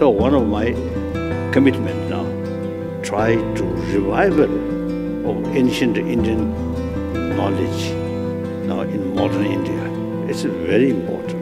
So one of my commitments now, try to revival of ancient Indian knowledge now in modern India. It's very important.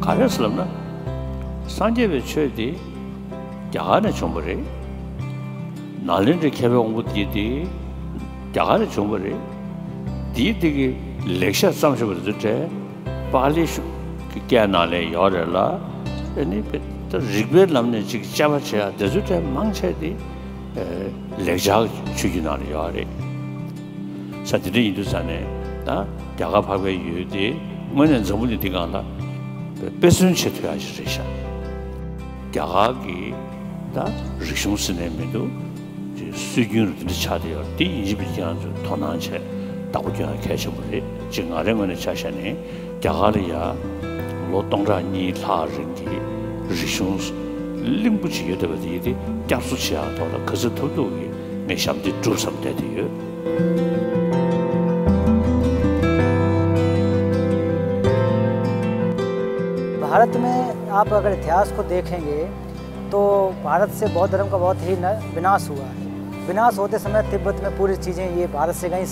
가렸을럼나 산제베 최디 야간에 좀버리 날린데 개병부디디 야간에 좀버리 디디기 렉처 삼셔버들 빨리 깨나래 열어라 아니 또 리베 남네 지 잡아쳐야 되죠 망쳐디 렉처 주기나래 열에 사실은 인도산에 나 야가파괴 유디 뭐는 전부리 디가나 배순 채트야지리샤 야가기 다 리숑스네면도 수준으로 차대요 디 이집이잖아 도난체 다고잖아 캐셔버리 증아랭은 자샤네 야가리야 로동라니 라르기 리숑스 링부지 여더버디 cap수치야 돌아 그저 도도기 내샴디 주섬대디요 Bharat में आप अगर इतिहास को देखेंगे तो भारत से बौद्ध धर्म का बहुत ही विनाश हुआ है। विनाश होते समय तिब्बत में पूरी चीज़ें ये भारत से कहीं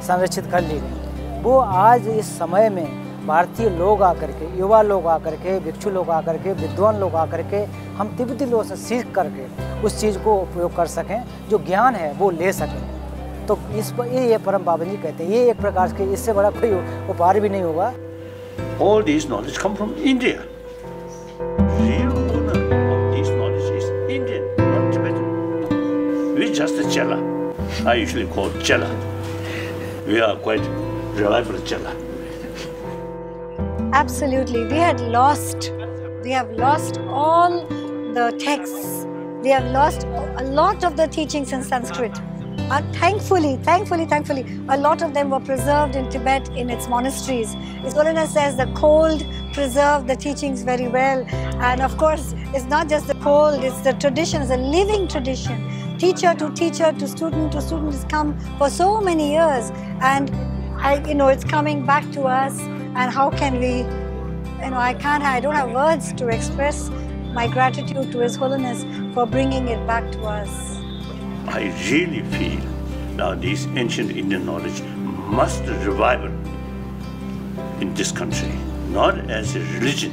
संरक्षित कर ली गई। वो आज इस समय में भारतीय लोग आकर के, युवा लोग आकर के, भिक्षु लोग आकर के, विद्वान लोग आकर के हम तिब्बती लोगों से सीख करके उस चीज़ को उपयोग कर सकें, जो ज्ञान है वो ले सकें। तो इस पर ये परम पावन जी कहते हैं, ये एक प्रकार के इससे बड़ा कोई उपहार भी नहीं होगा। All these knowledge come from India. Real owner of this knowledge is Indian, not Tibetan. We're just a Chela. I usually call Chela. We are quite reliable Chela. Absolutely. We have lost all the texts. We have lost a lot of the teachings in Sanskrit. Thankfully, a lot of them were preserved in Tibet in its monasteries. His Holiness says the cold preserved the teachings very well. And of course, it's not just the cold, it's the tradition, it's a living tradition. Teacher to student has come for so many years. And it's coming back to us. And how can we, I don't have words to express my gratitude to His Holiness for bringing it back to us. I really feel now this ancient Indian knowledge must revive in this country, not as a religion,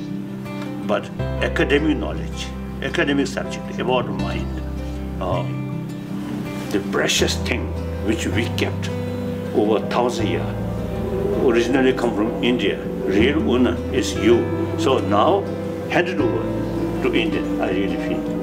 but academic knowledge, academic subject about mind. The precious thing which we kept over 1,000 years, originally come from India. Real owner is you. So now hand it over to India, I really feel.